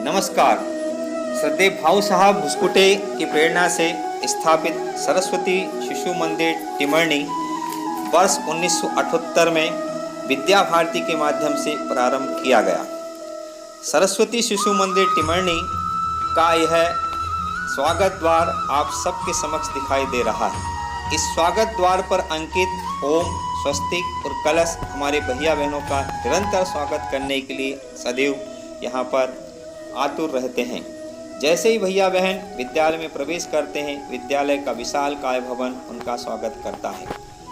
नमस्कार। श्रद्धेय भाऊ साहब भुसकुटे की प्रेरणा से स्थापित सरस्वती शिशु मंदिर टिमरनी वर्ष 1978 में विद्या भारती के माध्यम से प्रारंभ किया गया। सरस्वती शिशु मंदिर टिमरनी का यह स्वागत द्वार आप सबके समक्ष दिखाई दे रहा है। इस स्वागत द्वार पर अंकित ओम, स्वस्तिक और कलश हमारे भैया बहनों का निरंतर स्वागत करने के लिए सदैव यहाँ पर आतुर रहते हैं। जैसे ही भैया बहन विद्यालय में प्रवेश करते हैं, विद्यालय का विशाल काय भवन उनका स्वागत करता है।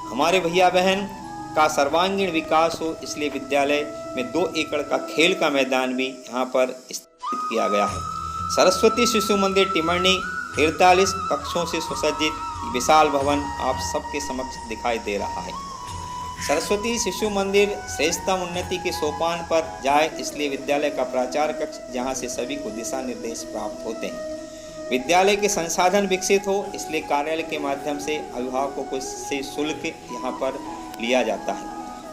हमारे भैया बहन का सर्वांगीण विकास हो, इसलिए विद्यालय में 2 एकड़ का खेल का मैदान भी यहाँ पर स्थापित किया गया है। सरस्वती शिशु मंदिर टिमरनी 43 कक्षों से सुसज्जित विशाल भवन आप सबके समक्ष दिखाई दे रहा है। सरस्वती शिशु मंदिर श्रेष्ठतम उन्नति के सोपान पर जाए, इसलिए विद्यालय का प्राचार्य कक्ष, जहाँ से सभी को दिशा निर्देश प्राप्त होते हैं। विद्यालय के संसाधन विकसित हो, इसलिए कार्यालय के माध्यम से अभिभावकों को से शुल्क यहाँ पर लिया जाता है।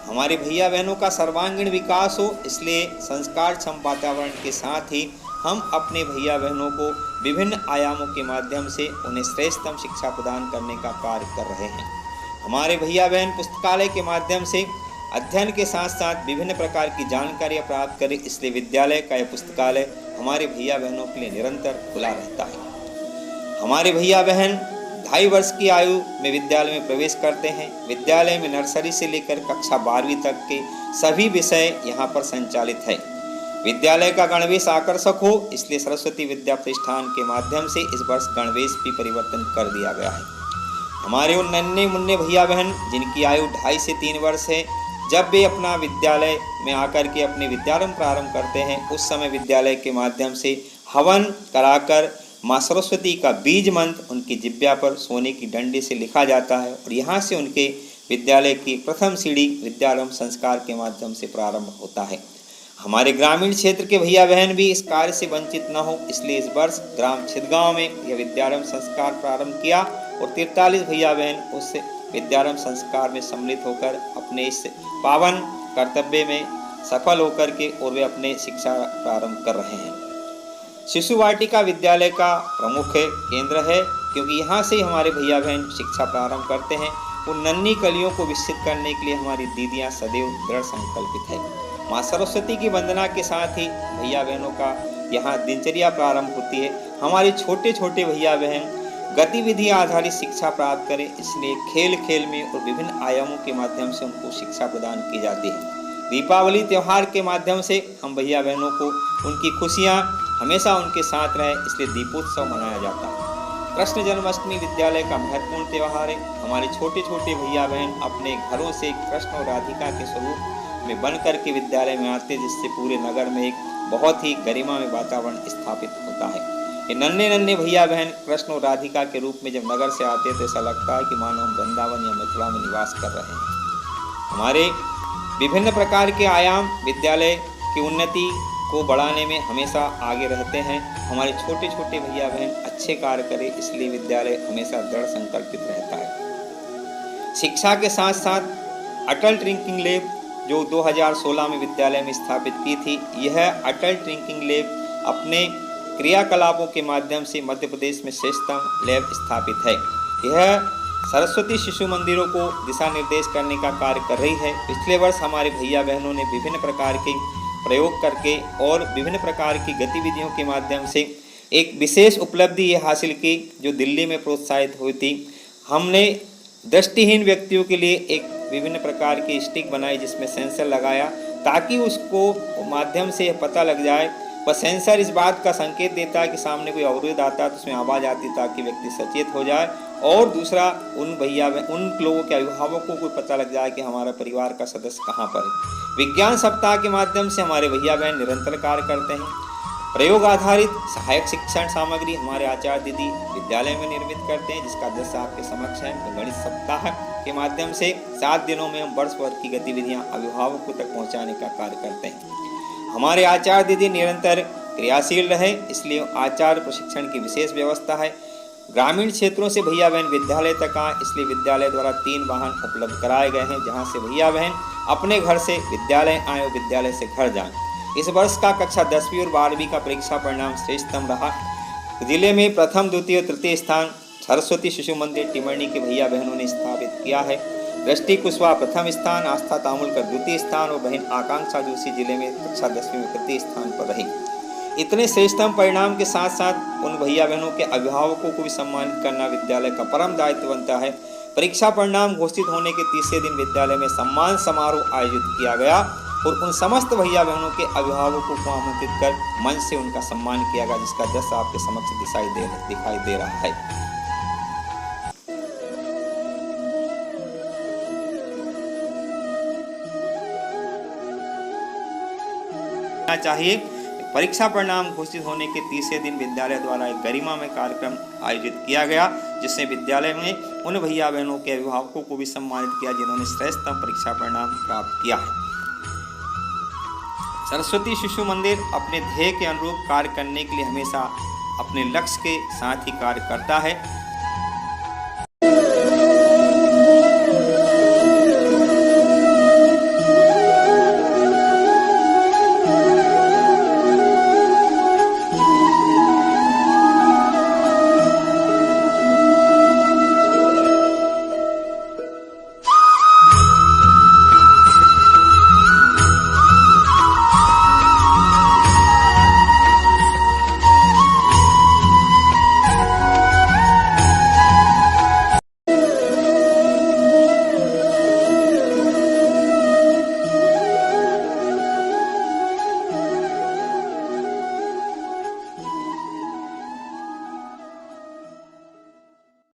हमारे भैया बहनों का सर्वांगीण विकास हो, इसलिए संस्कारक्षम वातावरण के साथ ही हम अपने भैया बहनों को विभिन्न आयामों के माध्यम से उन्हें श्रेष्ठतम शिक्षा प्रदान करने का कार्य कर रहे हैं। हमारे भैया बहन पुस्तकालय के माध्यम से अध्ययन के साथ साथ विभिन्न प्रकार की जानकारियाँ प्राप्त करें, इसलिए विद्यालय का यह पुस्तकालय हमारे भैया बहनों के लिए निरंतर खुला रहता है। हमारे भैया बहन 2.5 वर्ष की आयु में विद्यालय में प्रवेश करते हैं। विद्यालय में नर्सरी से लेकर कक्षा 12वीं तक के सभी विषय यहाँ पर संचालित है। विद्यालय का गणवेश आकर्षक हो, इसलिए सरस्वती विद्या प्रतिष्ठान के माध्यम से इस वर्ष गणवेश भी परिवर्तन कर दिया गया है। हमारे उन नन्हे मुन्ने भैया बहन जिनकी आयु 2.5 से 3 वर्ष है, जब वे अपना विद्यालय में आकर के अपने विद्यारंभ प्रारंभ करते हैं, उस समय विद्यालय के माध्यम से हवन कराकर माँ सरस्वती का बीज मंत्र उनकी जिब्या पर सोने की डंडे से लिखा जाता है और यहाँ से उनके विद्यालय की प्रथम सीढ़ी विद्यारंभ संस्कार के माध्यम से प्रारंभ होता है। हमारे ग्रामीण क्षेत्र के भैया बहन भी इस कार्य से वंचित न हो, इसलिए इस वर्ष ग्राम छिदगांव में यह विद्यारंभ संस्कार प्रारंभ किया और 43 भैया बहन उस विद्यारंभ संस्कार में सम्मिलित होकर अपने इस पावन कर्तव्य में सफल होकर के और वे अपने शिक्षा प्रारंभ कर रहे हैं। शिशु वाटिका विद्यालय का प्रमुख केंद्र है, क्योंकि यहाँ से हमारे भैया बहन शिक्षा प्रारंभ करते हैं। उन नन्ही कलियों को विकसित करने के लिए हमारी दीदियाँ सदैव दृढ़ संकल्पित है। माँ सरस्वती की वंदना के साथ ही भैया बहनों का यहाँ दिनचर्या प्रारंभ होती है। हमारे छोटे छोटे भैया बहन गतिविधि आधारित शिक्षा प्राप्त करें, इसलिए खेल खेल में और विभिन्न आयामों के माध्यम से उनको शिक्षा प्रदान की जाती है। दीपावली त्यौहार के माध्यम से हम भैया बहनों को उनकी खुशियाँ हमेशा उनके साथ रहे, इसलिए दीपोत्सव मनाया जाता है। कृष्ण जन्माष्टमी विद्यालय का महत्वपूर्ण त्यौहार है। हमारे छोटे छोटे भैया बहन अपने घरों से कृष्ण और राधिका के स्वरूप में बन करके विद्यालय में आते, जिससे पूरे नगर में एक बहुत ही गरिमा में वातावरण स्थापित होता है। ये नन्हे नन्हे भैया बहन कृष्ण और राधिका के रूप में जब नगर से आते हैं तो ऐसा लगता है कि मानो हम वृंदावन या मिथिला में निवास कर रहे हैं। हमारे विभिन्न प्रकार के आयाम विद्यालय की उन्नति को बढ़ाने में हमेशा आगे रहते हैं। हमारे छोटे छोटे भैया बहन अच्छे कार्य करें, इसलिए विद्यालय हमेशा दृढ़ संकल्पित रहता है। शिक्षा के साथ साथ अटल ड्रिंकिंग लैब जो 2016 में विद्यालय में स्थापित की थी, यह अटल ड्रिंकिंग लैब अपने क्रियाकलापों के माध्यम से मध्य प्रदेश में श्रेष्ठतम लैब स्थापित है। यह सरस्वती शिशु मंदिरों को दिशा निर्देश करने का कार्य कर रही है। पिछले वर्ष हमारे भैया बहनों ने विभिन्न प्रकार के प्रयोग करके और विभिन्न प्रकार की गतिविधियों के माध्यम से एक विशेष उपलब्धि ये हासिल की, जो दिल्ली में प्रोत्साहित हुई थी। हमने दृष्टिहीन व्यक्तियों के लिए एक विभिन्न प्रकार की स्टिक बनाई, जिसमें सेंसर लगाया ताकि उसको माध्यम से पता लग जाए। वह सेंसर इस बात का संकेत देता है कि सामने कोई अवरोध आता है तो उसमें आवाज़ आती, ताकि व्यक्ति सचेत हो जाए। और दूसरा, उन लोगों के अभिभावकों को पता लग जाए कि हमारा परिवार का सदस्य कहाँ पर है। विज्ञान सप्ताह के माध्यम से हमारे भैया बहन निरंतर कार्य करते हैं। प्रयोग आधारित सहायक शिक्षण सामग्री हमारे आचार्य दीदी विद्यालय में निर्मित करते हैं, जिसका दृश्य आपके समक्ष है। तो गणित सप्ताह के माध्यम से 7 दिनों में हम वर्ष भर की गतिविधियां अभिभावकों तक पहुंचाने का कार्य करते हैं। हमारे आचार्य दीदी निरंतर क्रियाशील रहे, इसलिए आचार्य प्रशिक्षण की विशेष व्यवस्था है। ग्रामीण क्षेत्रों से भैया बहन विद्यालय तक आए, इसलिए विद्यालय द्वारा 3 वाहन उपलब्ध कराए गए हैं, जहां से भैया बहन अपने घर से विद्यालय आए और विद्यालय से घर जाएं। इस वर्ष का कक्षा 10वीं और 12वीं का परीक्षा परिणाम श्रेष्ठतम रहा। जिले में प्रथम, द्वितीय, तृतीय स्थान सरस्वती शिशु मंदिर टिमरनी के भैया बहनों ने स्थापित किया है। दृष्टि कुशवाहा प्रथम स्थान, आस्था तामुलकर द्वितीय स्थान और बहन आकांक्षा जोशी जिले में कक्षा 10वीं में तृतीय स्थान पर रही। इतने श्रेष्ठतम परिणाम के साथ साथ उन भैया बहनों के अभिभावकों को भी सम्मानित करना विद्यालय का परम दायित्व बनता है। परीक्षा परिणाम घोषित होने के तीसरे दिन विद्यालय में सम्मान समारोह आयोजित किया गया और उन समस्त भैया बहनों के अभिभावकों को आमंत्रित कर मंच से उनका सम्मान किया गया, जिसका दृश्य आपके समक्ष दिखाई दे रहा है। चाहिए परीक्षा परिणाम घोषित होने के तीसरे दिन विद्यालय द्वारा एक गरिमामय कार्यक्रम आयोजित किया गया, जिसमें विद्यालय में उन भैया बहनों के अभिभावकों को भी सम्मानित किया जिन्होंने श्रेष्ठतम परीक्षा परिणाम प्राप्त किया है। सरस्वती शिशु मंदिर अपने ध्येय के अनुरूप कार्य करने के लिए हमेशा अपने लक्ष्य के साथ ही कार्य करता है।